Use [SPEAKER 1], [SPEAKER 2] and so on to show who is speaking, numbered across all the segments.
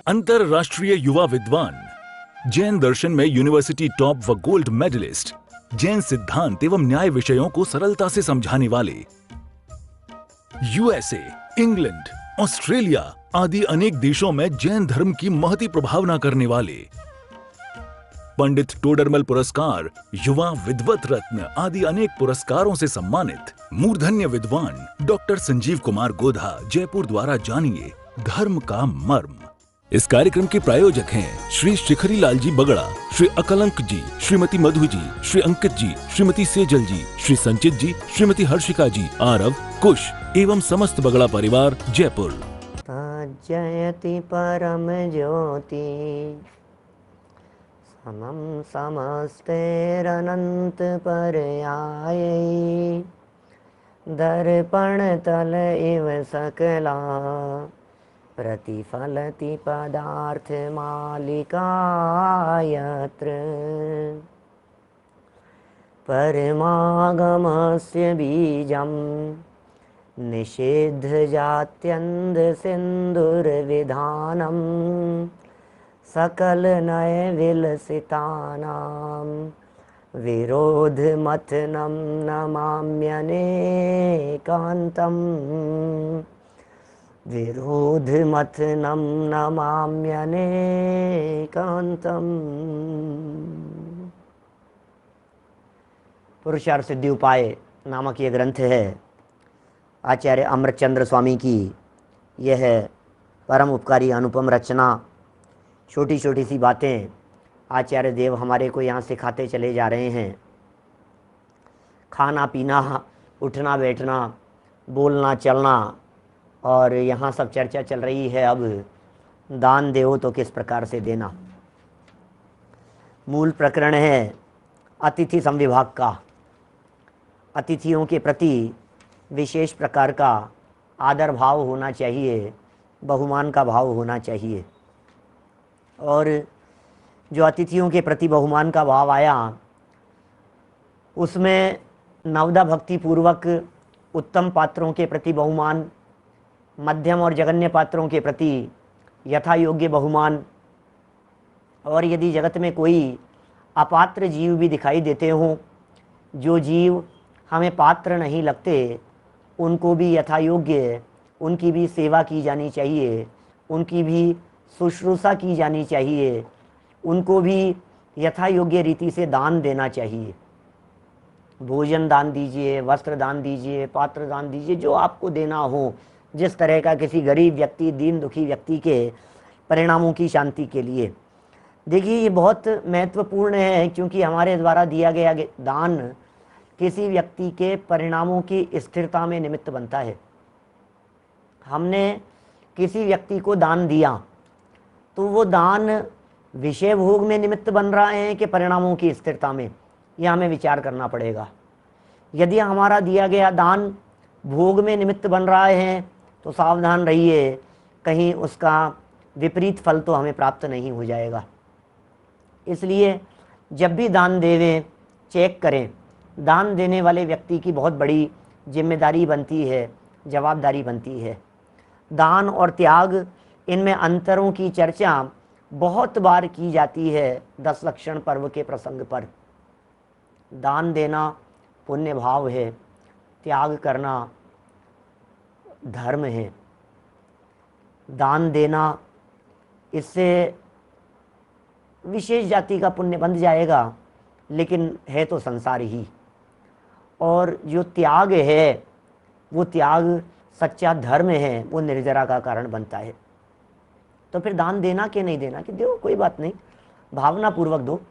[SPEAKER 1] अंतरराष्ट्रीय युवा विद्वान, जैन दर्शन में यूनिवर्सिटी टॉप व गोल्ड मेडलिस्ट, जैन सिद्धांत एवं न्याय विषयों को सरलता से समझाने वाले, यूएसए, इंग्लैंड, ऑस्ट्रेलिया आदि अनेक देशों में जैन धर्म की महती प्रभावना करने वाले, पंडित टोडरमल पुरस्कार, युवा विद्वत रत्न आदि अनेक पुरस्कारों से सम्मानित मूर्धन्य विद्वान डॉक्टर संजीव कुमार गोधा जयपुर द्वारा जानिए धर्म का मर्म। इस कार्यक्रम के प्रायोजक हैं श्री शिखरी लाल जी बगड़ा, श्री अकलंक जी, श्रीमती मधु जी, श्री अंकित जी, श्रीमती सेजल जी, श्री संचित जी, श्रीमती हर्षिका जी, आरव, कुश एवं समस्त बगड़ा परिवार जयपुर।
[SPEAKER 2] जयति परम ज्योति समम समस्तेरनंत पर्याये दर्पण तल इव सकला प्रतिफलति पदार्थ मालिका यत्र परमागमस्य बीजं निषिद्ध जात्यन्ध सिंधुर्विधानं सकल नय विलसितानां विरोध मथनं नमाम्यनेकान्तम् विरोध मथनं नमाम्यनेकान्तम्। पुरुषार्थ सिद्धि उपाय नामक ये ग्रंथ है आचार्य अमृतचंद्र स्वामी की। यह परम उपकारी अनुपम रचना, छोटी छोटी सी बातें आचार्य देव हमारे को यहाँ सिखाते चले जा रहे हैं। खाना पीना, उठना बैठना, बोलना चलना, और यहाँ सब चर्चा चल रही है अब दान देओ तो किस प्रकार से देना। मूल प्रकरण है अतिथि संविभाग का। अतिथियों के प्रति विशेष प्रकार का आदर भाव होना चाहिए, बहुमान का भाव होना चाहिए। और जो अतिथियों के प्रति बहुमान का भाव आया उसमें नवदा भक्ति पूर्वक उत्तम पात्रों के प्रति बहुमान, मध्यम और जघन्य पात्रों के प्रति यथा योग्य बहुमान, और यदि जगत में कोई अपात्र जीव भी दिखाई देते हों, जो जीव हमें पात्र नहीं लगते, उनको भी यथा योग्य उनकी भी सेवा की जानी चाहिए, उनकी भी शुश्रूषा की जानी चाहिए, उनको भी यथा योग्य रीति से दान देना चाहिए। भोजन दान दीजिए, वस्त्र दान दीजिए, पात्र दान दीजिए, जो आपको देना हो, जिस तरह का किसी गरीब व्यक्ति, दीन दुखी व्यक्ति के परिणामों की शांति के लिए। देखिए ये बहुत महत्वपूर्ण है, क्योंकि हमारे द्वारा दिया गया दान किसी व्यक्ति के परिणामों की स्थिरता में निमित्त बनता है। हमने किसी व्यक्ति को दान दिया तो वो दान विषय भोग में निमित्त बन रहा है कि परिणामों की स्थिरता में, यह हमें विचार करना पड़ेगा। यदि हमारा दिया गया दान भोग में निमित्त बन रहा है तो सावधान रहिए, कहीं उसका विपरीत फल तो हमें प्राप्त नहीं हो जाएगा। इसलिए जब भी दान देवें चेक करें। दान देने वाले व्यक्ति की बहुत बड़ी जिम्मेदारी बनती है, जवाबदारी बनती है। दान और त्याग, इनमें अंतरों की चर्चा बहुत बार की जाती है 10 लक्षण पर्व के प्रसंग पर। दान देना पुण्य भाव है, त्याग करना धर्म है। दान देना, इससे विशेष जाति का पुण्य बन जाएगा, लेकिन है तो संसार ही। और जो त्याग है, वो त्याग सच्चा धर्म है, वो निर्जरा का कारण बनता है। तो फिर दान देना कि नहीं देना, कि दो कोई बात नहीं, भावना पूर्वक दो।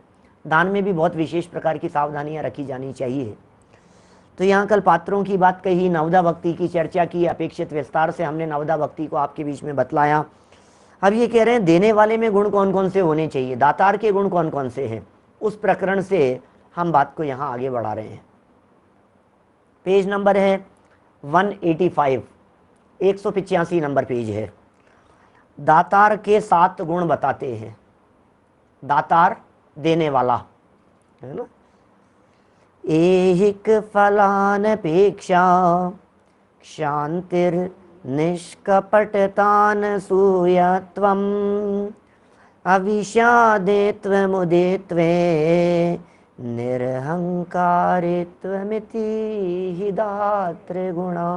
[SPEAKER 2] दान में भी बहुत विशेष प्रकार की सावधानियां रखी जानी चाहिए। तो यहाँ कल पात्रों की बात कही, नवदा भक्ति की चर्चा की, अपेक्षित विस्तार से हमने नवदा भक्ति को आपके बीच में बतलाया। अब ये कह रहे हैं देने वाले में गुण कौन कौन से होने चाहिए, दातार के गुण कौन कौन से हैं, उस प्रकरण से हम बात को यहाँ आगे बढ़ा रहे हैं। पेज नंबर है 185, 185 नंबर पेज है। दातार के 7 गुण बताते हैं। दातार देने वाला है ना। एहिक फलानपेक्षा शांतिर निष्कपटतानसूयत्वम् अविषादेत्वमुदित्वे निरहंकारित्वमिति हि दातृगुणा।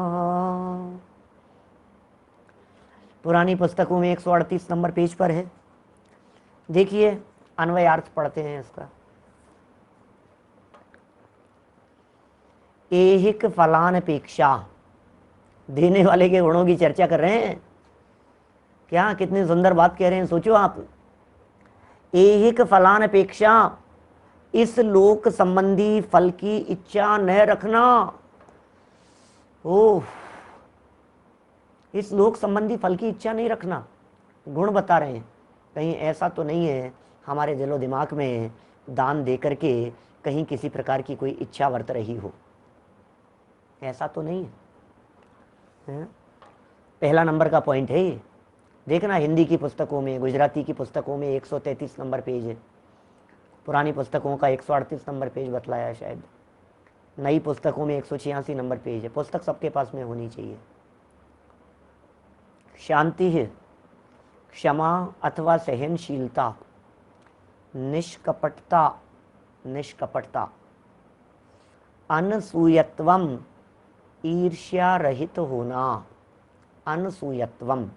[SPEAKER 2] पुरानी पुस्तकों में 138 नंबर पेज पर है। देखिए अन्वयार्थ पढ़ते हैं इसका। ऐहिक फलानपेक्षा, देने वाले के गुणों की चर्चा कर रहे हैं। क्या कितनी सुंदर बात कह रहे हैं, सोचो आप। ऐहिक फलानपेक्षा, इस लोक संबंधी फल की इच्छा न रखना। ओह, इस लोक संबंधी फल की इच्छा नहीं रखना, गुण बता रहे हैं। कहीं ऐसा तो नहीं है हमारे दिलो दिमाग में दान दे करके कहीं किसी प्रकार की कोई इच्छा वर्त रही हो, ऐसा तो नहीं है। पहला नंबर का पॉइंट है ये। देखना हिंदी की पुस्तकों में, गुजराती की पुस्तकों में 133 नंबर पेज है, पुरानी पुस्तकों का 138 नंबर पेज बतलाया है शायद, नई पुस्तकों में 186 नंबर पेज है। पुस्तक सबके पास में होनी चाहिए। शांति है, क्षमा अथवा सहनशीलता, निष्कपटता, निष्कपटता, अनसूयत्वम, ईर्ष्या रहित होना, अनसूयत्वम,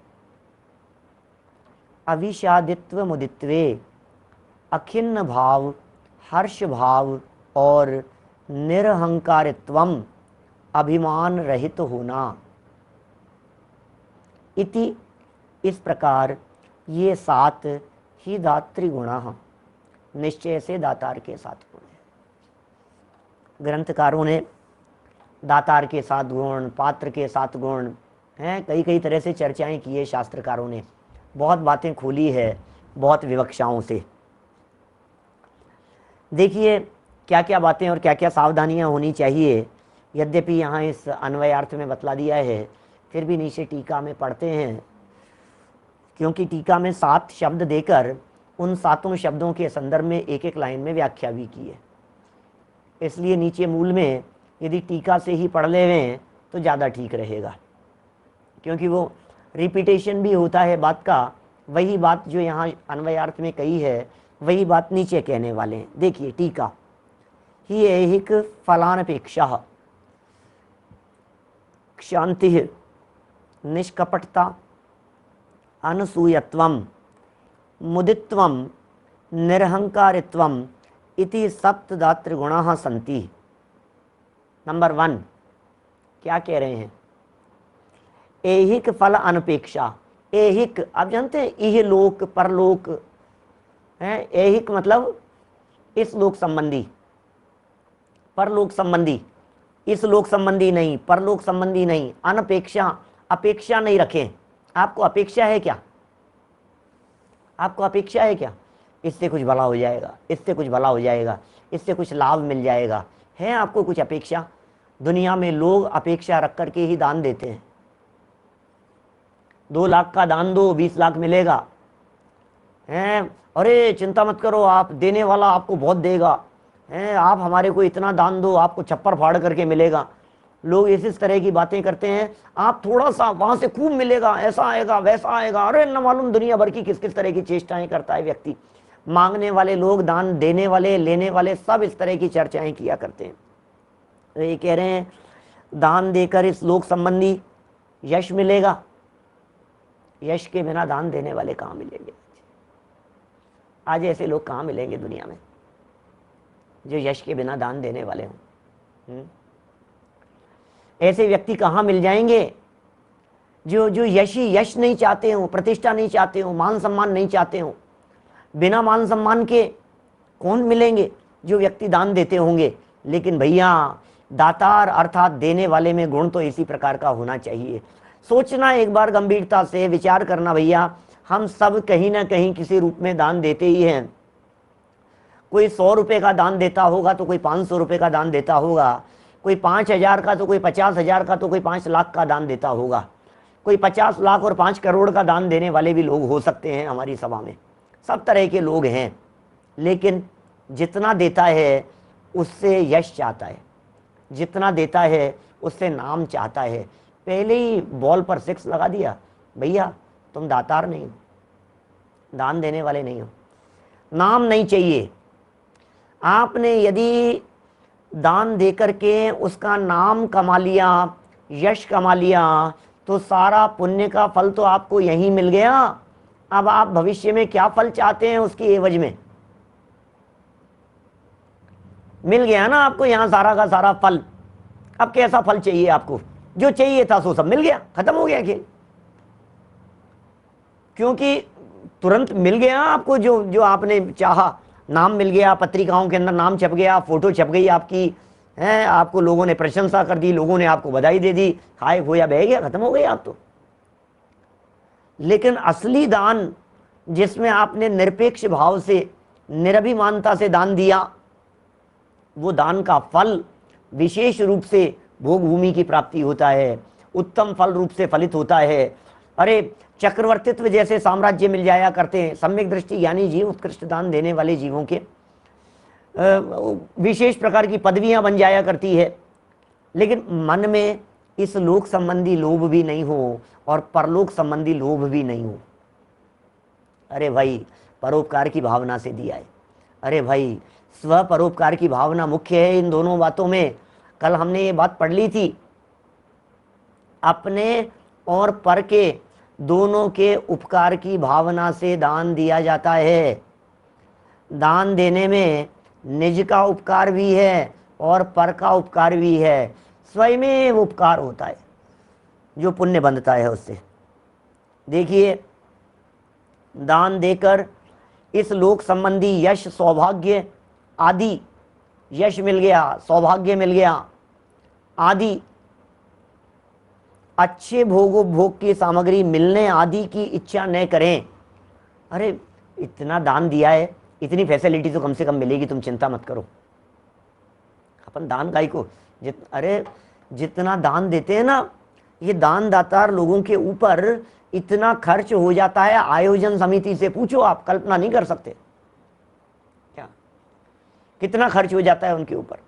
[SPEAKER 2] अविषादित्व मुदित्वे, अखिन्न भाव, हर्ष भाव और निरहंकारित्वम, अभिमान रहित होना, इति, इस प्रकार ये 7 ही दातृगुणः, निश्चय से दातार के 7 गुण हैं। ग्रंथकारों ने दातार के 7 गुण, पात्र के 7 गुण हैं, कई कई तरह से चर्चाएं की है शास्त्रकारों ने, बहुत बातें खोली है, बहुत विवक्षाओं से। देखिए क्या क्या बातें और क्या क्या सावधानियां होनी चाहिए। यद्यपि यहाँ इस अन्वयार्थ में बतला दिया है, फिर भी नीचे टीका में पढ़ते हैं, क्योंकि टीका में 7 शब्द देकर उन 7 शब्दों के संदर्भ में एक एक लाइन में व्याख्या भी की है। इसलिए नीचे मूल में यदि टीका से ही पढ़ लेवें तो ज़्यादा ठीक रहेगा, क्योंकि वो रिपीटेशन भी होता है बात का। वही बात जो यहाँ अन्वयार्थ में कही है वही बात नीचे कहने वाले हैं। देखिए टीका, ही ऐहिक फलानपेक्षा, क्षांति, निष्कपटता, अनसूयत्वम, मुदित्वम, निरहंकारित्वम इति 7 दातृगुणाः सन्ति। नंबर 1 क्या कह रहे हैं? ऐहिक फल अनपेक्षा। ऐहिक, आप जानते हैं इह लोक परलोक है। ऐहिक मतलब इस लोक संबंधी, परलोक संबंधी, इस लोक संबंधी नहीं, परलोक संबंधी नहीं। अनपेक्षा, अपेक्षा नहीं रखें। आपको अपेक्षा है क्या? आपको अपेक्षा है क्या? इससे कुछ भला हो जाएगा, इससे कुछ भला हो जाएगा, इससे कुछ लाभ मिल जाएगा, है आपको कुछ अपेक्षा? दुनिया में लोग अपेक्षा रख करके ही दान देते हैं। 2 लाख का दान दो 20 लाख मिलेगा, हैं? अरे चिंता मत करो, आप देने वाला आपको बहुत देगा, हैं? आप हमारे को इतना दान दो, आपको छप्पर फाड़ करके मिलेगा। लोग इस तरह की बातें करते हैं। आप थोड़ा सा वहां से खूब मिलेगा, ऐसा आएगा वैसा आएगा, अरे न मालूम दुनिया भर की किस किस तरह की चेष्टाएं करता है व्यक्ति। मांगने वाले लोग, दान देने वाले, लेने वाले, सब इस तरह की चर्चाएं किया करते हैं। तो ये कह रहे हैं दान देकर इस लोक संबंधी यश मिलेगा। यश के बिना दान देने वाले कहाँ मिलेंगे? आज ऐसे लोग कहाँ मिलेंगे दुनिया में जो यश के बिना दान देने वाले हों? ऐसे व्यक्ति कहाँ मिल जाएंगे जो यश नहीं चाहते हो, प्रतिष्ठा नहीं चाहते हो, मान सम्मान नहीं चाहते हो। बिना मान सम्मान के कौन मिलेंगे? जो व्यक्ति दान देते होंगे। लेकिन भैया दातार अर्थात देने वाले में गुण तो इसी प्रकार का होना चाहिए। सोचना एक बार, गंभीरता से विचार करना भैया, हम सब कहीं ना कहीं किसी रूप में दान देते ही हैं। कोई 100 रुपये का दान देता होगा तो कोई 500 रुपये का दान देता होगा, कोई 5,000 का तो कोई 50,000 का तो कोई 5 लाख का दान देता होगा, कोई 50 लाख और 5 करोड़ का दान देने वाले भी लोग हो सकते हैं हमारी सभा में। सब तरह के लोग हैं। लेकिन जितना देता है उससे यश चाहता है, जितना देता है उससे नाम चाहता है, पहले ही बॉल पर 6 लगा दिया, भैया तुम दातार नहीं हो, दान देने वाले नहीं हो, नाम नहीं चाहिए। आपने यदि दान देकर के उसका नाम कमा लिया, यश कमा लिया, तो सारा पुण्य का फल तो आपको यहीं मिल गया। अब आप भविष्य में क्या फल चाहते हैं उसकी एवज में? मिल गया ना आपको यहां सारा का सारा फल। अब कैसा फल चाहिए आपको? जो चाहिए था सो सब मिल गया, खत्म हो गया खेल। क्योंकि तुरंत मिल गया आपको जो जो आपने चाहा। नाम मिल गया, पत्रिकाओं के अंदर नाम छप गया, फोटो छप गई आपकी, है, आपको लोगों ने प्रशंसा कर दी, लोगों ने आपको बधाई दे दी, खाए खोया बह गया, खत्म हो गया आप तो। लेकिन असली दान जिसमें आपने निरपेक्ष भाव से, निरभिमानता से दान दिया, वो दान का फल विशेष रूप से भोग भूमि की प्राप्ति होता है, उत्तम फल रूप से फलित होता है। अरे चक्रवर्तित्व जैसे साम्राज्य मिल जाया करते हैं। सम्यक दृष्टि ज्ञानी जीव, उत्कृष्ट दान देने वाले जीवों के विशेष प्रकार की पदवियां बन जाया करती है। लेकिन मन में इस लोक संबंधी लोभ भी नहीं हो और परलोक संबंधी लोभ भी नहीं हो। अरे भाई परोपकार की भावना से दिया है। अरे भाई स्व परोपकार की भावना मुख्य है इन दोनों बातों में। कल हमने ये बात पढ़ ली थी, अपने और पर के दोनों के उपकार की भावना से दान दिया जाता है। दान देने में निज का उपकार भी है और पर का उपकार भी है, स्वयं उपकार होता है जो पुण्य बनता है उससे। देखिए दान देकर इस लोक संबंधी यश, सौभाग्य आदि, यश मिल गया, सौभाग्य मिल गया आदि, अच्छे भोग की सामग्री मिलने आदि की इच्छा न करें। अरे इतना दान दिया है, इतनी फैसिलिटी तो कम से कम मिलेगी, तुम चिंता मत करो। अपन दान गाय को अरे जितना दान देते हैं ना, ये दान दातार लोगों के ऊपर इतना खर्च हो जाता है, आयोजन समिति से पूछो आप, कल्पना नहीं कर सकते क्या कितना खर्च हो जाता है उनके ऊपर।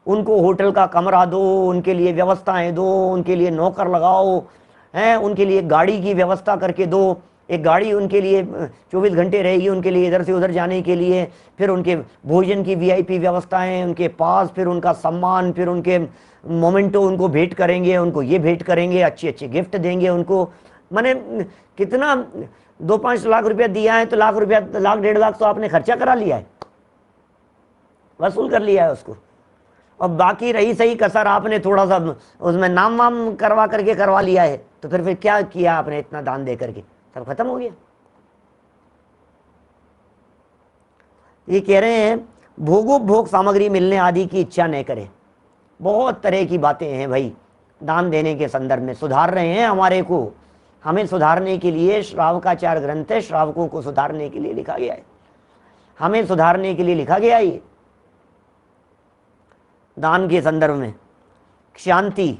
[SPEAKER 2] उनको होटल का कमरा दो, उनके लिए व्यवस्थाएं दो, उनके लिए नौकर लगाओ, हैं, उनके लिए गाड़ी की व्यवस्था करके दो, एक गाड़ी उनके लिए 24 घंटे रहेगी उनके लिए इधर से उधर जाने के लिए, फिर उनके भोजन की वीआईपी व्यवस्थाएं उनके पास, फिर उनका सम्मान, फिर उनके मोमेंटो उनको भेंट करेंगे, उनको ये भेंट करेंगे, अच्छे अच्छे गिफ्ट देंगे उनको। माने कितना 2-5 लाख रुपया दिया है तो लाख रुपया, लाख 1.5 लाख तो आपने खर्चा करा लिया है, वसूल कर लिया है उसको। और बाकी रही सही कसर आपने थोड़ा सा उसमें नाम वाम करवा करके करवा लिया है, तो फिर क्या किया आपने इतना दान दे करके? सब खत्म हो गया। ये कह रहे हैं भोगोपभोग सामग्री मिलने आदि की इच्छा नहीं करें। बहुत तरह की बातें हैं भाई दान देने के संदर्भ में, सुधार रहे हैं हमारे को, हमें सुधारने के लिए श्रावकाचार ग्रंथ है, श्रावकों को सुधारने के लिए लिखा गया है, हमें सुधारने के लिए लिखा गया है। दान के संदर्भ में शांति,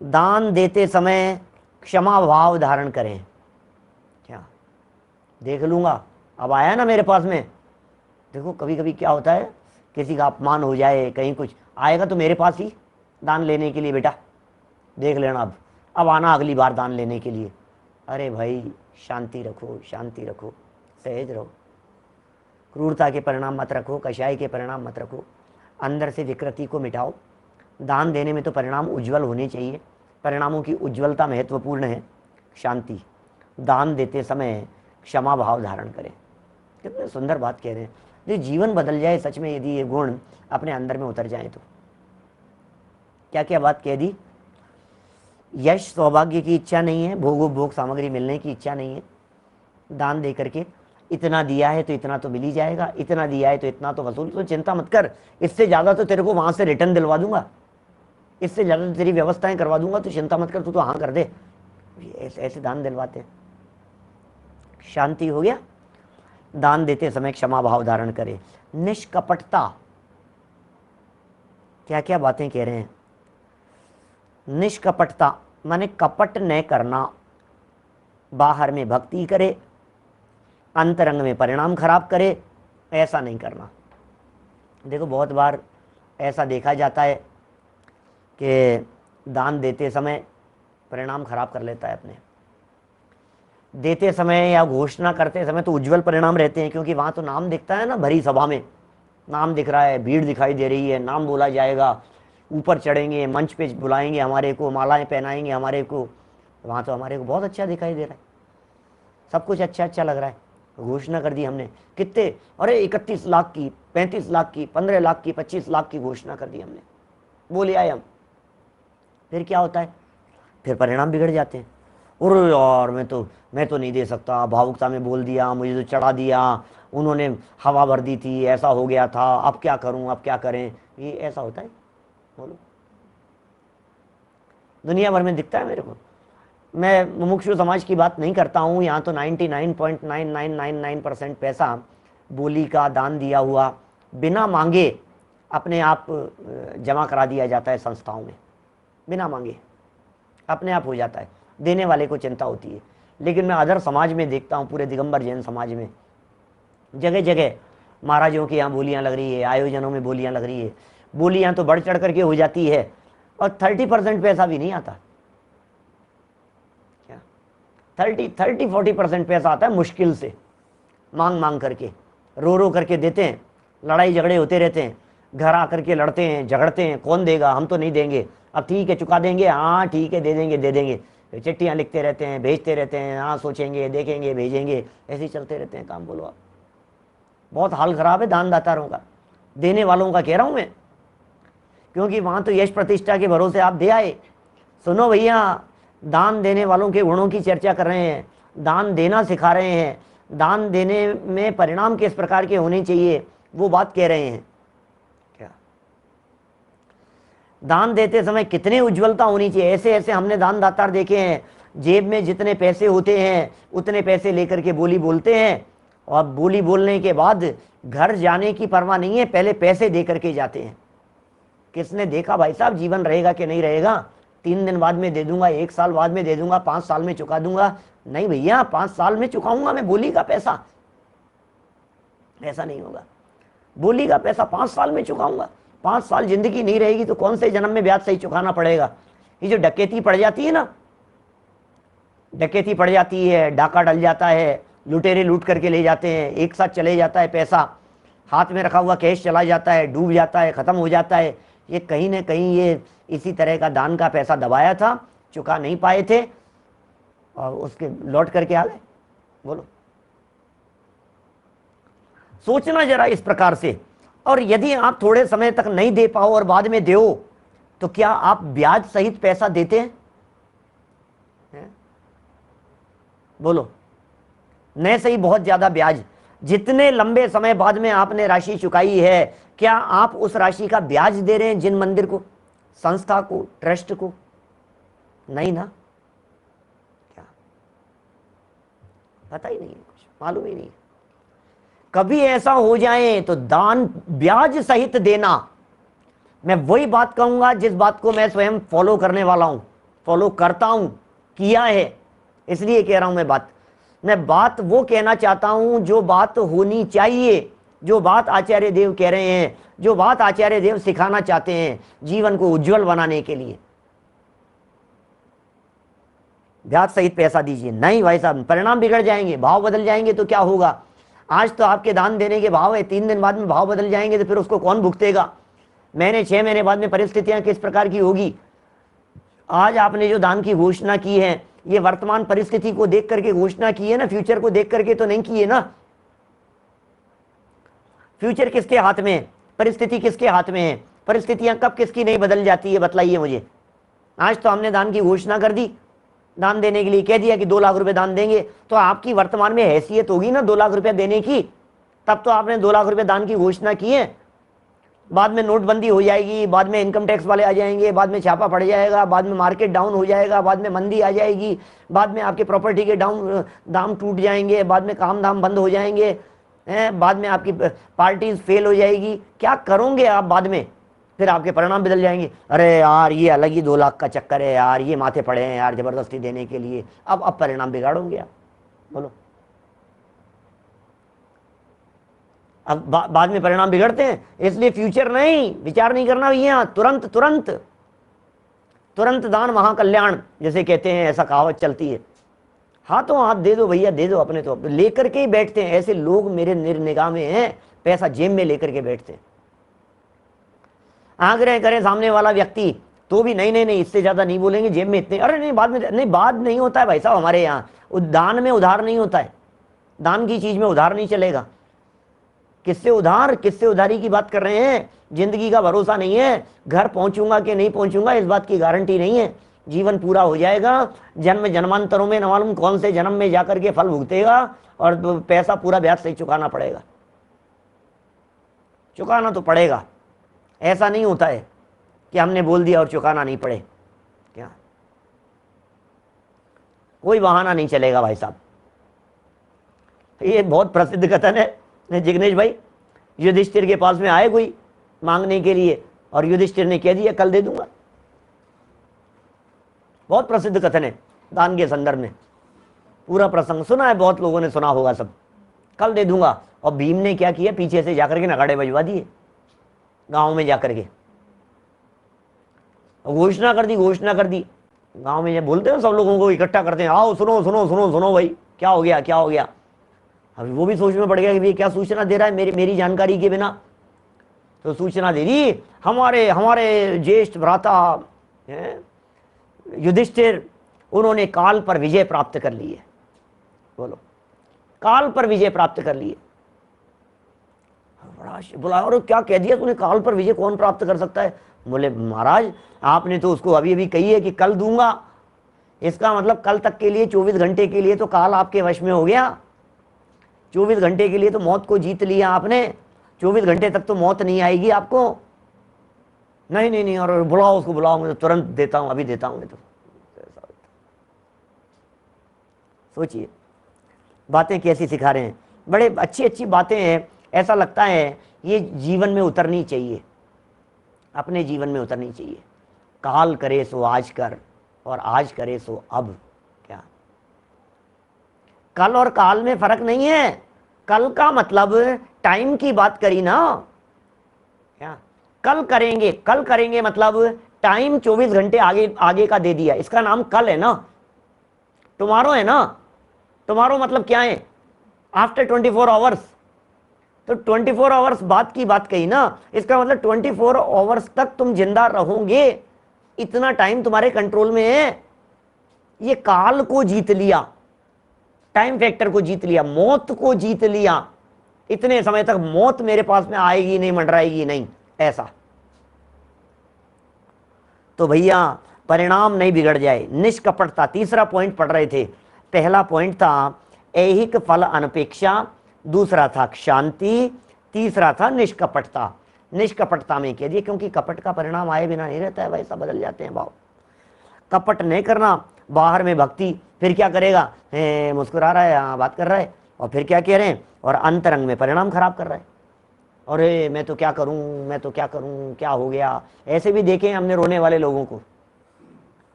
[SPEAKER 2] दान देते समय क्षमा भाव धारण करें। क्या देख लूंगा, अब आया ना मेरे पास में, देखो कभी कभी क्या होता है, किसी का अपमान हो जाए, कहीं कुछ आएगा तो मेरे पास ही दान लेने के लिए, बेटा देख लेना, अब आना अगली बार दान लेने के लिए। अरे भाई शांति रखो, शांति रखो, सहज रहो, क्रूरता के परिणाम मत रखो, कषाय के परिणाम मत रखो, अंदर से विकृति को मिटाओ। दान देने में तो परिणाम उज्जवल होने चाहिए, परिणामों की उज्ज्वलता महत्वपूर्ण है। शांति, दान देते समय क्षमा भाव धारण करें। कितने सुंदर बात कह रहे हैं, जो जीवन बदल जाए सच में यदि ये गुण अपने अंदर में उतर जाए तो। क्या क्या बात कह दी? यश सौभाग्य की इच्छा नहीं है, भोग सामग्री मिलने की इच्छा नहीं है, दान दे करके इतना दिया है तो इतना तो मिल ही जाएगा, इतना दिया है तो इतना तो वसूल, तो चिंता मत कर, इससे ज्यादा तो तेरे को वहां से रिटर्न दिलवा दूंगा, इससे ज्यादा तो तेरी व्यवस्थाएं करवा दूंगा, तो चिंता मत कर, तू तो हाँ कर दे। ऐसे ऐसे दान दिलवाते हैं। शांति हो गया, दान देते समय क्षमा भाव धारण करें। निष्कपटता, क्या क्या बातें कह रहे हैं। निष्कपटता माने कपट न करना, बाहर में भक्ति करे, अंतरंग में परिणाम खराब करे, ऐसा नहीं करना। देखो बहुत बार ऐसा देखा जाता है कि दान देते समय परिणाम खराब कर लेता है अपने। देते समय या घोषणा करते समय तो उज्जवल परिणाम रहते हैं, क्योंकि वहाँ तो नाम दिखता है ना, भरी सभा में नाम दिख रहा है, भीड़ दिखाई दे रही है, नाम बोला जाएगा, ऊपर चढ़ेंगे, मंच पे बुलाएंगे हमारे को, मालाएं पहनाएंगे हमारे को, वहाँ तो हमारे को बहुत अच्छा दिखाई दे रहा है, सब कुछ अच्छा अच्छा लग रहा है। घोषणा कर दी हमने, कितने, अरे 31 लाख की, 35 लाख की, 15 लाख की, 25 लाख की घोषणा कर दी हमने, बोले आए हम। फिर क्या होता है, फिर परिणाम बिगड़ जाते हैं। और यार मैं तो नहीं दे सकता, भावुकता में बोल दिया, मुझे तो चढ़ा दिया, उन्होंने हवा भर दी थी, ऐसा हो गया था, अब क्या करूं, अब क्या करें, ये ऐसा होता है। बोलो, दुनिया भर में दिखता है मेरे को। मैं मुमुक्षु समाज की बात नहीं करता हूँ, यहाँ तो 99.9999% पैसा बोली का दान दिया हुआ बिना मांगे अपने आप जमा करा दिया जाता है संस्थाओं में, बिना मांगे अपने आप हो जाता है, देने वाले को चिंता होती है। लेकिन मैं अदर समाज में देखता हूँ, पूरे दिगंबर जैन समाज में जगह जगह महाराजों के यहाँ बोलियाँ लग रही है, आयोजनों में बोलियाँ लग रही है, बोलियाँ तो बढ़ चढ़ करके हो जाती है और 30% पैसा भी नहीं आता। क्या 30-40% पैसा आता है मुश्किल से, मांग मांग करके, रो करके देते हैं, लड़ाई झगड़े होते रहते हैं, घर आकर के लड़ते हैं, झगड़ते हैं, कौन देगा, हम तो नहीं देंगे, अब ठीक है चुका देंगे, हाँ ठीक है दे देंगे दे देंगे, चिट्ठियाँ लिखते रहते हैं, भेजते रहते हैं, हाँ सोचेंगे देखेंगे भेजेंगे, ऐसे ही चलते रहते हैं काम। बोलो आप, बहुत हाल खराब है दानदातारों का, देने वालों का कह रहा हूँ मैं, क्योंकि वहाँ तो यश प्रतिष्ठा के भरोसे आप दे आए। सुनो भैया, दान देने वालों के गुणों की चर्चा कर रहे हैं, दान देना सिखा रहे हैं, दान देने में परिणाम किस प्रकार के होने चाहिए वो बात कह रहे हैं। क्या दान देते समय कितनी उज्ज्वलता होनी चाहिए। ऐसे ऐसे हमने दान दातार देखे हैं, जेब में जितने पैसे होते हैं उतने पैसे लेकर के बोली बोलते हैं, और बोली बोलने के बाद घर जाने की परवाह नहीं है, पहले पैसे दे करके जाते हैं। किसने देखा भाई साहब जीवन रहेगा कि नहीं रहेगा, 3 दिन बाद में दे दूंगा, 1 साल बाद में दे दूंगा, 5 साल में चुका दूंगा, नहीं भैया 5 साल में चुकाऊंगा मैं बोली का पैसा, ऐसा नहीं होगा। बोली का पैसा 5 साल में चुकाऊंगा, 5 साल जिंदगी नहीं रहेगी तो कौन से जन्म में ब्याज सही चुकाना पड़ेगा। ये जो डकैती पड़ जाती है ना, डकैती पड़ जाती है, डाका डल जाता है, लुटेरे लूट करके ले जाते हैं, एक साथ चले जाता है पैसा, हाथ में रखा हुआ कैश चला जाता है, डूब जाता है, खत्म हो जाता है, ये कहीं ना कहीं ये इसी तरह का दान का पैसा दबाया था, चुका नहीं पाए थे और उसके लौट करके आ गए। बोलो, सोचना जरा इस प्रकार से। और यदि आप थोड़े समय तक नहीं दे पाओ और बाद में दो, तो क्या आप ब्याज सहित पैसा देते हैं? बोलो, नहीं सही बहुत ज्यादा ब्याज, जितने लंबे समय बाद में आपने राशि चुकाई है, क्या आप उस राशि का ब्याज दे रहे हैं जिन मंदिर को, संस्था को, ट्रस्ट को? नहीं ना। क्या पता ही नहीं है, कुछ मालूम ही नहीं। कभी ऐसा हो जाए तो दान ब्याज सहित देना। मैं वही बात कहूंगा जिस बात को मैं स्वयं फॉलो करने वाला हूं, फॉलो करता हूं, किया है, इसलिए कह रहा हूं। मैं बात वो कहना चाहता हूं जो बात होनी चाहिए, जो बात आचार्य देव कह रहे हैं, जो बात आचार्य देव सिखाना चाहते हैं जीवन को उज्जवल बनाने के लिए। ब्याज सहित पैसा दीजिए। नहीं भाई साहब, परिणाम बिगड़ जाएंगे, भाव बदल जाएंगे तो क्या होगा। आज तो आपके दान देने के भाव है, 3 दिन बाद में भाव बदल जाएंगे तो फिर उसको कौन भुगतेगा। महीने 6 महीने बाद में परिस्थितियां किस प्रकार की होगी। आज आपने जो दान की घोषणा की है, ये वर्तमान परिस्थिति को देख करके घोषणा की है ना, फ्यूचर को देख करके तो नहीं की है ना। फ्यूचर किसके हाथ में है, परिस्थिति किसके हाथ में है, परिस्थितियां कब किसकी नहीं बदल जाती है, बतलाइए मुझे। आज तो हमने दान की घोषणा कर दी, दान देने के लिए कह दिया कि 2 लाख रुपए दान देंगे, तो आपकी वर्तमान में हैसियत होगी ना 2 लाख रुपए देने की, तब तो आपने 2 लाख रुपए दान की घोषणा की है। बाद में नोटबंदी हो जाएगी, बाद में इनकम टैक्स वाले आ जाएंगे, बाद में छापा पड़ जाएगा, बाद में मार्केट डाउन हो जाएगा, बाद में मंदी आ जाएगी, बाद में आपके प्रॉपर्टी के दाम टूट जाएंगे, बाद में काम धाम बंद हो जाएंगे, बाद में आपकी पार्टीज फेल हो जाएगी। क्या करोगे आप बाद में, फिर आपके परिणाम बदल जाएंगे। अरे यार ये अलग ही 2 लाख का चक्कर है यार, ये माथे पड़े हैं यार जबरदस्ती देने के लिए, अब परिणाम बिगाड़ोगे आप। बोलो, अब बाद में परिणाम बिगड़ते हैं, इसलिए फ्यूचर नहीं विचार नहीं करना भैया, तुरंत तुरंत तुरंत दान महाकल्याण जैसे कहते हैं, ऐसा कहावत चलती है। हाथों हाथ दे दो भैया, दे दो, अपने तो लेकर के ही बैठते हैं। ऐसे लोग मेरे निगाह में हैं, पैसा जेब में लेकर के बैठते हैं। आग्रह करे सामने वाला व्यक्ति तो भी नहीं नहीं नहीं, इससे ज्यादा नहीं बोलेंगे, जेब में इतने, अरे नहीं बाद में, नहीं बाद नहीं होता है भाई साहब हमारे यहाँ। दान में उधार नहीं होता है, दान की चीज में उधार नहीं चलेगा। किससे उधार, किससे उधारी की बात कर रहे हैं? जिंदगी का भरोसा नहीं है, घर पहुंचूंगा कि नहीं पहुंचूंगा इस बात की गारंटी नहीं है। जीवन पूरा हो जाएगा, जन्म जन्मांतरों में न मालूम कौन से जन्म में जाकर के फल भुगतेगा, और पैसा पूरा ब्याज से चुकाना पड़ेगा, चुकाना तो पड़ेगा। ऐसा नहीं होता है कि हमने बोल दिया और चुकाना नहीं पड़े, क्या कोई बहाना नहीं चलेगा भाई साहब। ये बहुत प्रसिद्ध कथन है जिग्नेश भाई। युधिष्ठिर के पास में आए कोई मांगने के लिए, और युधिष्ठिर ने कह दिया कल दे दूंगा। बहुत प्रसिद्ध कथन है दान के संदर्भ में, पूरा प्रसंग सुना है, बहुत लोगों ने सुना होगा सब। कल दे दूंगा, और भीम ने क्या किया, पीछे से जाकर के नगाड़े बजवा दिए गांव में जाकर के, घोषणा कर दी, घोषणा कर दी। गांव में जब बोलते हैं सब लोगों को इकट्ठा करते हैं, आओ सुनो सुनो सुनो सुनो भाई, क्या हो गया क्या हो गया। अभी वो भी सोच में पड़ गया कि क्या सूचना दे रहा है मेरी जानकारी के बिना। तो सूचना दे दी, हमारे हमारे ज्येष्ठ भ्राता युधिष्ठिर, उन्होंने काल पर विजय प्राप्त कर ली है। बोलो, काल पर विजय प्राप्त कर ली है। बड़ा बोला, और क्या कह दिया तूने, काल पर विजय कौन प्राप्त कर सकता है? बोले महाराज आपने तो उसको अभी अभी कही है कि कल दूंगा, इसका मतलब कल तक के लिए 24 घंटे के लिए तो काल आपके वश में हो गया। 24 घंटे के लिए तो मौत को जीत लिया आपने, 24 घंटे तक तो मौत नहीं आएगी आपको। नहीं नहीं नहीं, और बुलाओ उसको, बुलाओ, मैं तो तुरंत देता हूं, अभी देता हूं मैं तो। सोचिए बातें कैसी सिखा रहे हैं, बड़े अच्छी अच्छी बातें हैं। ऐसा लगता है ये जीवन में उतरनी चाहिए, अपने जीवन में उतरनी चाहिए। काल करे सो आज कर, और आज करे सो अब। क्या कल और काल में फर्क नहीं है? कल का मतलब टाइम की बात करी ना, क्या कल करेंगे, कल करेंगे मतलब टाइम 24 घंटे आगे आगे का दे दिया, इसका नाम कल है ना। टुमारो है ना, टुमारो मतलब क्या है? After 24 hours. तो 24 आवर्स बाद की बात कही ना, इसका मतलब 24 आवर्स तक तुम जिंदा रहोगे, इतना टाइम तुम्हारे कंट्रोल में है। ये काल को जीत लिया, टाइम फैक्टर को जीत लिया, मौत को जीत लिया। इतने समय तक मौत मेरे पास में आएगी नहीं, मंडराएगी नहीं, ऐसा। तो भैया परिणाम नहीं बिगड़ जाए, निष्कपटता। तीसरा पॉइंट पढ़ रहे थे, पहला पॉइंट था ऐहिक फल अनपेक्षा, दूसरा था शांति, तीसरा था निष्कपटता। निष्कपटता में कह दिए, क्योंकि कपट का परिणाम आए बिना नहीं रहता है, वैसा बदल जाते हैं भाव। कपट नहीं करना, बाहर में भक्ति, फिर क्या करेगा, मुस्कुरा रहा है, हाँ बात कर रहा है, और फिर क्या कह रहे हैं, और अंतरंग में परिणाम खराब कर रहा है। अरे मैं तो क्या करूं, मैं तो क्या करूं, क्या हो गया। ऐसे भी देखे हमने रोने वाले लोगों को,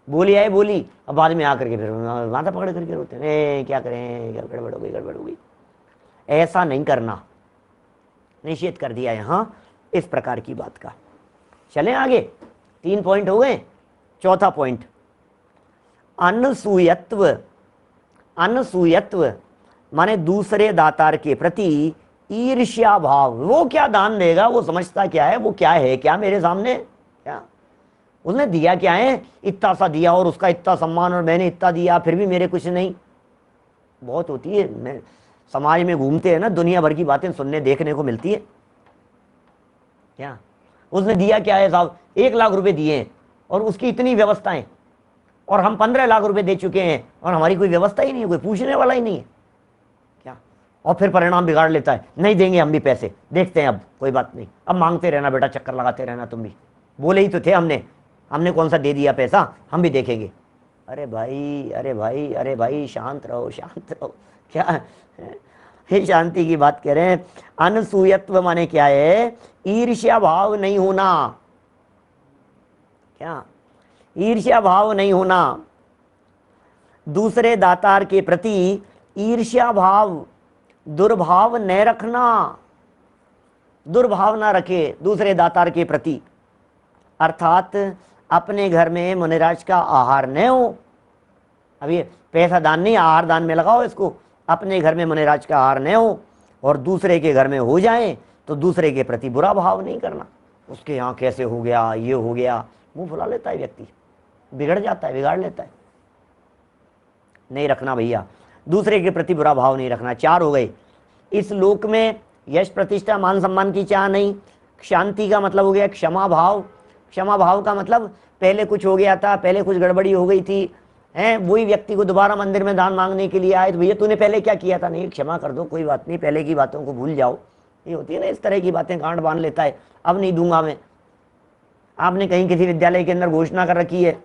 [SPEAKER 2] बोली आए बोली, अब बाद में आकर के फिर माथा पकड़ करके रोते हैं, क्या करें, गड़बड़ हो गई, गड़बड़ हो गई। ऐसा नहीं करना, निषेध कर दिया यहां इस प्रकार की बात का। चलें आगे, 3 पॉइंट हो गए। चौथा पॉइंट, अनसूयत्व। अनसूयत्व माने दूसरे दातार के प्रति ईर्ष्या भाव। वो क्या दान देगा, वो समझता क्या है, वो क्या है क्या मेरे सामने, क्या उसने दिया क्या है, इतना सा दिया और उसका इतना सम्मान, और मैंने इतना दिया फिर भी मेरे कुछ नहीं। बहुत होती है, मैं समाज में घूमते हैं ना, दुनिया भर की बातें सुनने देखने को मिलती है। क्या उसने दिया क्या है साहब, 1 लाख रुपए दिए हैं और उसकी इतनी व्यवस्थाएं, और हम 15 लाख रुपए दे चुके हैं और हमारी कोई व्यवस्था ही नहीं है, कोई पूछने वाला ही नहीं है। क्या और फिर परिणाम बिगाड़ लेता है, नहीं देंगे हम भी पैसे, देखते हैं अब, कोई बात नहीं, अब मांगते रहना बेटा, चक्कर लगाते रहना तुम भी, बोले ही तो थे हमने कौन सा दे दिया पैसा, हम भी देखेंगे। अरे भाई अरे भाई अरे भाई, शांत रहो शांत रहो। क्या हे शांति की बात कह रहे हैं। अनसूयत्व माने क्या है, ईर्ष्या भाव नहीं होना। क्या ईर्ष्या भाव नहीं होना, दूसरे दातार के प्रति ईर्ष्या भाव, दुर्भाव न रखना, दुर्भाव ना रखे दूसरे दातार के प्रति। अर्थात अपने घर में मुनिराज का आहार न हो। अब ये पैसा दान नहीं, आहार दान में लगाओ इसको। अपने घर में मुनिराज का आहार न हो और दूसरे के घर में हो जाए तो दूसरे के प्रति बुरा भाव नहीं करना। उसके यहाँ कैसे हो गया, ये हो गया, मुंह फुला लेता है व्यक्ति, बिगड़ जाता है, बिगाड़ लेता है। नहीं रखना भैया, दूसरे के प्रति बुरा भाव नहीं रखना। 4 हो गए। इस लोक में यश प्रतिष्ठा मान सम्मान की चाह नहीं। शांति का मतलब हो गया क्षमा भाव। क्षमा भाव का मतलब पहले कुछ हो गया था, पहले कुछ गड़बड़ी हो गई थी, हैं, वही व्यक्ति को दोबारा मंदिर में दान मांगने के लिए आए तो भैया तूने पहले क्या किया था, नहीं क्षमा कर दो, कोई बात नहीं, पहले की बातों को भूल जाओ। ये होती है ना इस तरह की बातें, गांठ बांध लेता है, अब नहीं दूंगा मैं। आपने कहीं किसी विद्यालय के अंदर घोषणा कर रखी है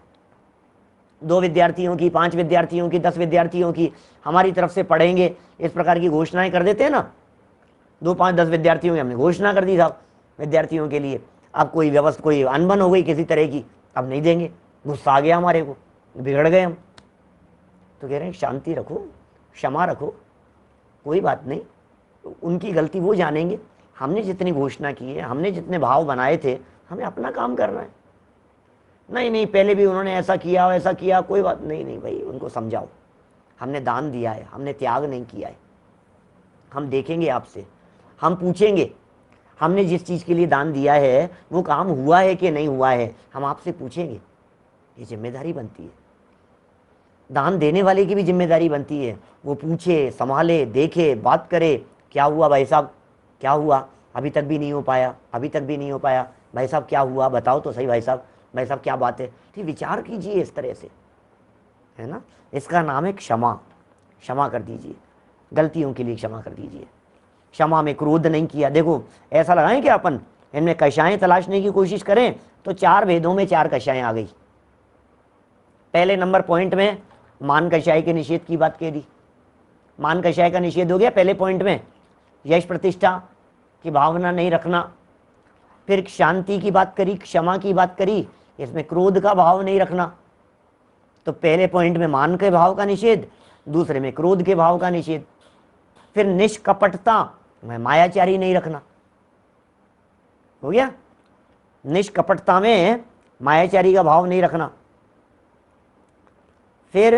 [SPEAKER 2] 2 विद्यार्थियों की, 5 विद्यार्थियों की, 10 विद्यार्थियों की हमारी तरफ से पढ़ेंगे, इस प्रकार की घोषणाएं कर देते हैं ना। 2, 5, 10 विद्यार्थियों की हमने घोषणा कर दी साहब विद्यार्थियों के लिए। अब कोई व्यवस्था, कोई अनबन हो गई किसी तरह की, अब नहीं देंगे, गुस्सा आ गया हमारे को, बिगड़ गए हम। तो कह रहे हैं शांति रखो, क्षमा रखो, कोई बात नहीं, उनकी गलती वो जानेंगे। हमने जितनी घोषणा की है, हमने जितने भाव बनाए थे, हमें अपना काम करना है। नहीं नहीं पहले भी उन्होंने ऐसा किया वैसा किया, कोई बात नहीं, नहीं भाई उनको समझाओ, हमने दान दिया है, हमने त्याग नहीं किया है। हम देखेंगे आपसे, हम पूछेंगे हमने जिस चीज़ के लिए दान दिया है वो काम हुआ है कि नहीं हुआ है, हम आपसे पूछेंगे। ये जिम्मेदारी बनती है, दान देने वाले की भी जिम्मेदारी बनती है। वो पूछे, संभाले, देखे, बात करे, क्या हुआ भाई साहब, क्या हुआ, अभी तक भी नहीं हो पाया, अभी तक भी नहीं हो पाया, भाई साहब क्या हुआ बताओ तो सही, भाई साहब क्या बात है, ठीक विचार कीजिए इस तरह से, है ना। इसका नाम है क्षमा। क्षमा कर दीजिए, गलतियों के लिए क्षमा कर दीजिए। क्षमा में क्रोध नहीं किया। देखो ऐसा लगाएं कि अपन इनमें कषाएं तलाशने की कोशिश करें तो 4 भेदों में 4 कषाएं आ गई। पहले नंबर पॉइंट में मान कषाय के निषेध की बात कह दी, मान कषाय का निषेध हो गया पहले पॉइंट में। यश प्रतिष्ठा की भावना नहीं रखना। फिर शांति की बात करी, क्षमा की बात करी, इसमें क्रोध का भाव नहीं रखना। तो पहले पॉइंट में मान के भाव का निषेध, दूसरे में क्रोध के भाव का निषेध। फिर निष्कपटता में मायाचारी नहीं रखना, हो गया। निष्कपटता में मायाचारी का भाव नहीं रखना। फिर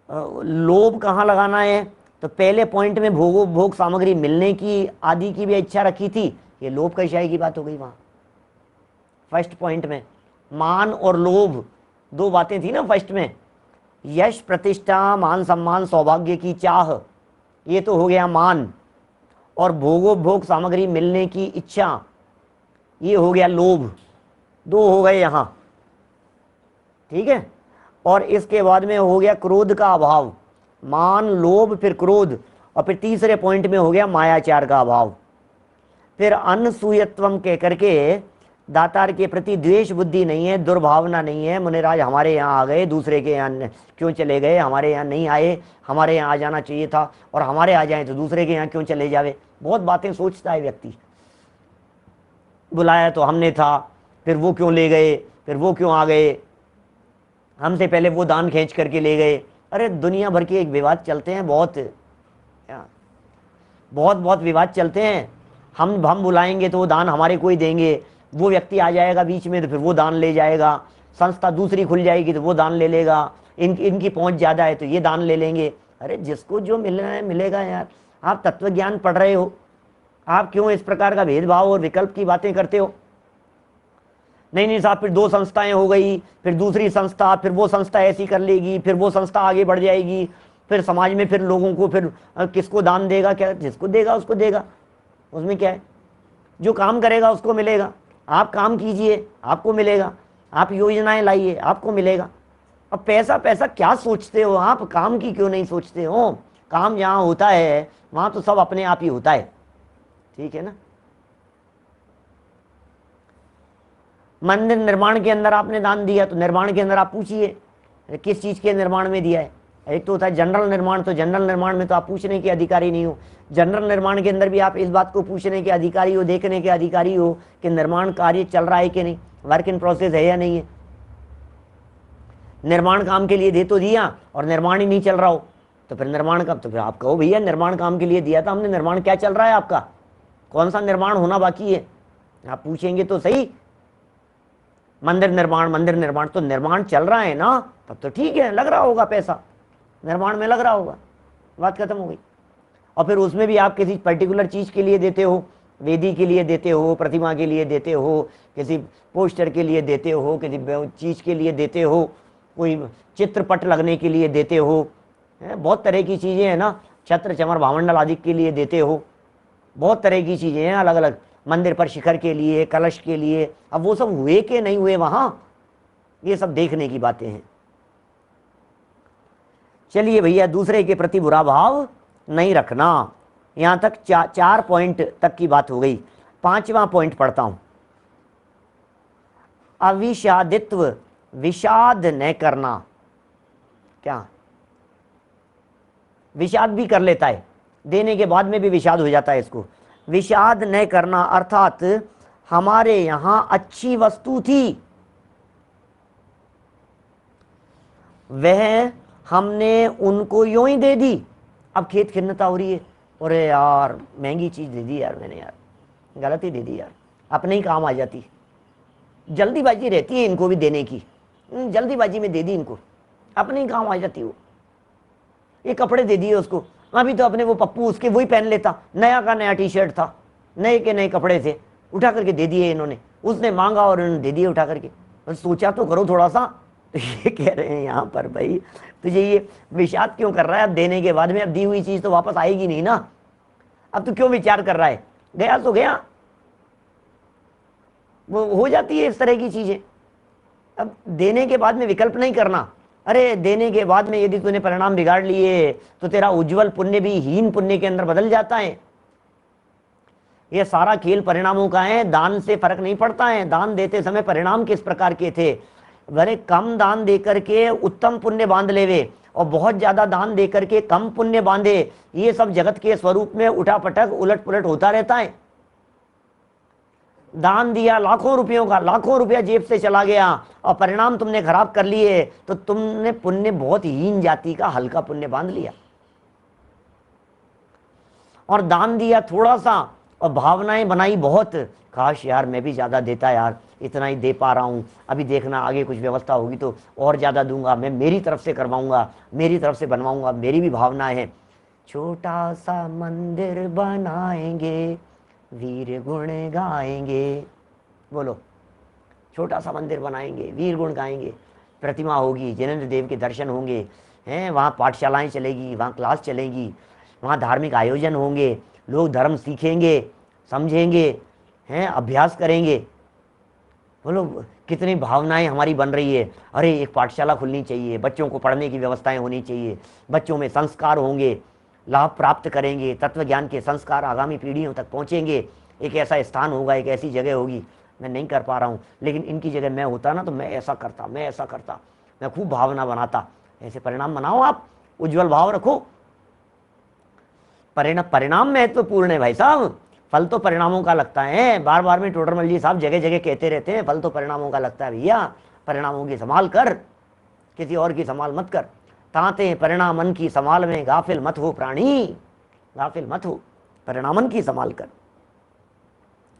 [SPEAKER 2] लोभ कहाँ लगाना है, तो पहले पॉइंट में भोग सामग्री मिलने की आदि की भी इच्छा रखी थी, ये लोभ कषाय की बात हो गई वहां फर्स्ट पॉइंट में। मान और लोभ 2 बातें थी ना फर्स्ट में, यश प्रतिष्ठा मान सम्मान सौभाग्य की चाह, ये तो हो गया मान, और भोग सामग्री मिलने की इच्छा, ये हो गया लोभ। 2 हो गए यहां, ठीक है। और इसके बाद में हो गया क्रोध का अभाव, मान लोभ फिर क्रोध, और फिर तीसरे पॉइंट में हो गया मायाचार का अभाव। फिर अनसूयत्वम कह करके दातार के प्रति द्वेष बुद्धि नहीं है, दुर्भावना नहीं है। मुनिराज हमारे यहाँ आ गए, दूसरे के यहाँ क्यों चले गए, हमारे यहाँ नहीं आए, हमारे यहाँ आ जाना चाहिए था, और हमारे आ जाए तो दूसरे के यहाँ क्यों चले जावे। बहुत बातें सोचता है व्यक्ति, बुलाया तो हमने था, फिर वो क्यों ले गए, फिर वो क्यों आ गए, हमसे पहले वो दान खींच करके ले गए। अरे दुनिया भर के एक विवाद चलते हैं, बहुत विवाद चलते हैं। हम बुलाएंगे तो वो दान हमारे को ही देंगे, वो व्यक्ति आ जाएगा बीच में तो फिर वो दान ले जाएगा, संस्था दूसरी खुल जाएगी तो वो दान ले लेगा, इनकी पहुंच ज़्यादा है तो ये दान ले लेंगे। अरे जिसको जो मिलना है मिलेगा यार। आप तत्व ज्ञान पढ़ रहे हो, आप क्यों इस प्रकार का भेदभाव और विकल्प की बातें करते हो। नहीं साहब, फिर 2 संस्थाएं हो गई, फिर दूसरी संस्था, फिर वो संस्था ऐसी कर लेगी, फिर वो संस्था आगे बढ़ जाएगी, फिर समाज में फिर लोगों को फिर किसको दान देगा, क्या जिसको देगा उसको देगा, उसमें क्या है। जो काम करेगा उसको मिलेगा। आप काम कीजिए आपको मिलेगा, आप योजनाएं लाइए आपको मिलेगा। अब पैसा पैसा क्या सोचते हो आप, काम की क्यों नहीं सोचते हो। काम जहाँ होता है वहाँ तो सब अपने आप ही होता है, ठीक है ना। मंदिर निर्माण के अंदर आपने दान दिया तो निर्माण के अंदर आप पूछिए किस चीज़ के निर्माण में दिया है। एक तो होता है जनरल निर्माण, तो जनरल निर्माण में तो आप पूछने के अधिकारी नहीं हो। जनरल निर्माण के अंदर भी आप इस बात को पूछने के अधिकारी हो, देखने के अधिकारी हो कि निर्माण कार्य चल रहा है कि नहीं, वर्क इन प्रोसेस है या नहीं है। निर्माण काम के लिए दे तो दिया और निर्माण ही नहीं चल रहा हो तो फिर निर्माण का, तो फिर आप कहो भैया निर्माण काम के लिए दिया था हमने, निर्माण क्या चल रहा है आपका, कौन सा निर्माण होना बाकी है, आप पूछेंगे तो सही। मंदिर निर्माण तो निर्माण चल रहा है ना, तब तो ठीक है, लग रहा होगा पैसा, निर्माण में लग रहा होगा, बात खत्म हो गई। और फिर उसमें भी आप किसी पर्टिकुलर चीज़ के लिए देते हो, वेदी के लिए देते हो, प्रतिमा के लिए देते हो, किसी पोस्टर के लिए देते हो, किसी चीज़ के लिए देते हो, कोई चित्रपट लगने के लिए देते हो, बहुत तरह की चीज़ें हैं ना, छत्र चमर भामंडल आदि के लिए देते हो, बहुत तरह की चीज़ें हैं अलग अलग, मंदिर पर शिखर के लिए, कलश के लिए। अब वो सब हुए कि नहीं हुए वहाँ, ये सब देखने की बातें हैं। चलिए भैया, दूसरे के प्रति बुरा भाव नहीं रखना। यहाँ तक चार पॉइंट तक की बात हो गई। पांचवा पॉइंट पढ़ता हूं, अविषादित्व, विषाद न करना। क्या विषाद भी कर लेता है, देने के बाद में भी विषाद हो जाता है इसको। विषाद न करना अर्थात हमारे यहां अच्छी वस्तु थी, वह हमने उनको यूं ही दे दी। अब खेत खिन्नता हो रही है, अरे यार महंगी चीज़ दे दी यार मैंने, यार गलत ही दे दी यार, अपने ही काम आ जाती। जल्दीबाजी रहती है इनको भी देने की, जल्दीबाजी में दे दी इनको, अपने ही काम आ जाती वो। ये कपड़े दे दिए उसको, अभी तो अपने वो पप्पू उसके वही पहन लेता, नया का नया टी शर्ट था, नए के नए कपड़े थे, उठा करके दे दिए इन्होंने, उसने मांगा और इन्होंने दे दिए उठा करके। और सोचा तो करो थोड़ा सा। तो ये कह रहे हैं यहाँ पर, भाई तुझे ये विषाद क्यों कर रहा है? अब देने के बाद में अब दी हुई चीज़ तो वापस आएगी नहीं ना, अब तू क्यों विचार कर रहा है? गया तो गया, वो हो जाती है इस तरह की चीज़ें। अब देने के बाद में विकल्प नहीं करना। अरे देने के बाद में यदि तूने परिणाम बिगाड़ लिए तो तेरा उज्जवल पुण्य भी हीन पुण्य के अंदर बदल जाता है। ये सारा खेल परिणामों का है, दान से फर्क नहीं पड़ता है। दान देते समय परिणाम किस प्रकार के थे, भले कम दान देकर के उत्तम पुण्य बांध लेवे और बहुत ज्यादा दान देकर के कम पुण्य बांधे, ये सब जगत के स्वरूप में उठापटक उलट पुलट होता रहता है। दान दिया लाखों रुपयों का, लाखों रुपया जेब से चला गया और परिणाम तुमने खराब कर लिए, तो तुमने पुण्य बहुत हीन जाति का हल्का पुण्य बांध लिया। और दान दिया थोड़ा सा और भावनाएं बनाई बहुत, काश यार मैं भी ज्यादा देता, यार इतना ही दे पा रहा हूं, अभी देखना आगे कुछ व्यवस्था होगी तो और ज्यादा दूंगा, मैं मेरी तरफ से करवाऊंगा, मेरी तरफ से बनवाऊंगा, मेरी भी भावना है। छोटा सा मंदिर बनाएंगे, वीर गुण गाएंगे, बोलो, छोटा सा मंदिर बनाएंगे, वीर गुण गाएंगे, प्रतिमा होगी, जिनेंद्र देव के दर्शन होंगे, हैं वहाँ पाठशालाएं चलेगी, वहाँ क्लास चलेगी, वहाँ धार्मिक आयोजन होंगे, लोग धर्म सीखेंगे, समझेंगे, हैं अभ्यास करेंगे। बोलो कितनी भावनाएं हमारी बन रही है। अरे एक पाठशाला खुलनी चाहिए, बच्चों को पढ़ने की व्यवस्थाएं होनी चाहिए, बच्चों में संस्कार होंगे, लाभ प्राप्त करेंगे, तत्व ज्ञान के संस्कार आगामी पीढ़ियों तक पहुंचेंगे, एक ऐसा स्थान होगा, एक ऐसी जगह होगी। मैं नहीं कर पा रहा हूँ, लेकिन इनकी जगह मैं होता ना तो मैं ऐसा करता, मैं ऐसा करता, मैं खूब भावना बनाता। ऐसे परिणाम बनाओ, आप उज्जवल भाव रखो। परिणाम महत्वपूर्ण है भाई साहब, फल तो परिणामों का लगता है। बार बार में टोडरमल जी साहब जगह जगह कहते रहते हैं, फल तो परिणामों का लगता है भैया, परिणामों की संभाल कर, किसी और की संभाल मत कर। ताते परिणामन की संभाल में गाफिल मत हो प्राणी, गाफिल मत हो, परिणामन की संभाल कर।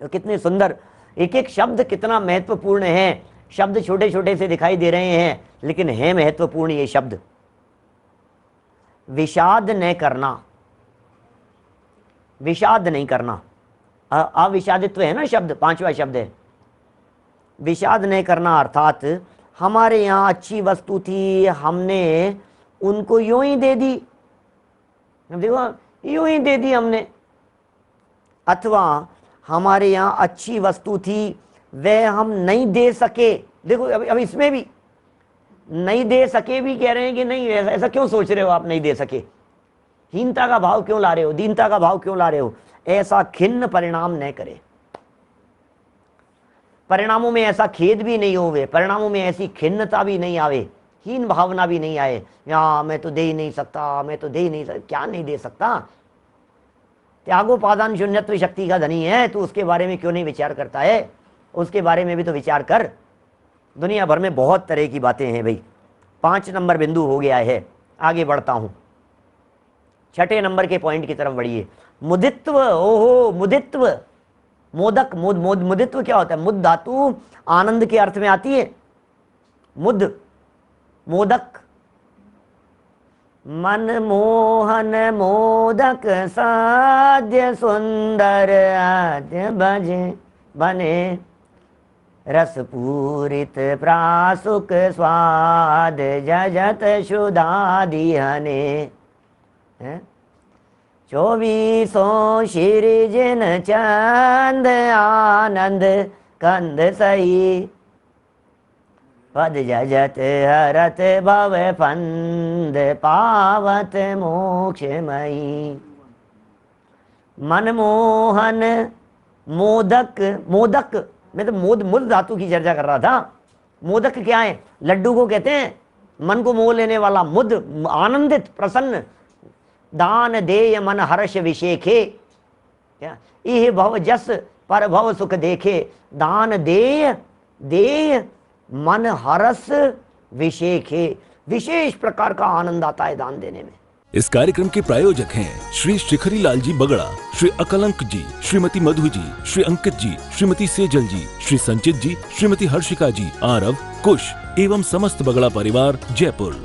[SPEAKER 2] तो कितने सुंदर एक एक शब्द कितना महत्वपूर्ण है। शब्द छोटे छोटे से दिखाई दे रहे हैं लेकिन है महत्वपूर्ण ये शब्द। विषाद न करना, विषाद नहीं करना, अविषादित्व है ना शब्द, पांचवा शब्द है। विषाद नहीं करना अर्थात हमारे यहाँ अच्छी वस्तु थी, हमने उनको यूं ही दे दी, देखो यूं ही दे दी हमने। अथवा हमारे यहाँ अच्छी वस्तु थी, वह हम नहीं दे सके। देखो अब इसमें भी नहीं दे सके भी कह रहे हैं कि नहीं, ऐसा क्यों सोच रहे हो आप, नहीं दे सके, हीनता का भाव क्यों ला रहे हो, दीनता का भाव क्यों ला रहे हो। ऐसा खिन्न परिणाम न करे, परिणामों में ऐसा खेद भी नहीं होवे, परिणामों में ऐसी खिन्नता भी नहीं आवे, हीन भावना भी नहीं आए, या मैं तो दे ही नहीं सकता, मैं तो दे ही नहीं सकता। क्या नहीं दे सकता? त्यागोपादान शून्यत्व शक्ति का धनी है, तू उसके बारे में क्यों नहीं विचार करता है? उसके बारे में भी तो विचार कर। दुनिया भर में बहुत तरह की बातें हैं भाई। 5 नंबर बिंदु हो गया है, आगे बढ़ता हूं, 6ठे नंबर के पॉइंट की तरफ बढ़िए। मुदित्व, ओहो मुदित्व, मोदक, मुदित्व क्या होता है? मुद धातु आनंद के अर्थ में आती है। मुद, मोदक, मनमोहन मोदक साध्य सुंदर आद्य बजे बने, रस पूरित प्रासुक स्वाद जजत शुदादि हने। 24 श्री जिन चंद आनंद कंद सही, पद जजत हरत भव फंद पावत मोक्षमयी। मनमोहन मोदक, मोदक मैं तो मूल धातु की चर्चा कर रहा था। मोदक क्या है? लड्डू को कहते हैं, मन को मोह लेने वाला। मुद आनंदित, प्रसन्न। दान देय मन हर्ष विशेखे, क्या इह भव जस पर भव सुख देखे। दान देय, देय मन हर्ष विशेखे, विशेष प्रकार का आनंद आता है दान देने में।
[SPEAKER 1] इस कार्यक्रम के प्रायोजक हैं श्री शिखरी लाल जी बगड़ा, श्री अकलंक जी, श्रीमती मधु जी, श्री अंकित जी, श्रीमती सेजल जी, श्री संचित जी, श्रीमती हर्षिका जी, आरव, कुश एवं समस्त बगड़ा परिवार, जयपुर।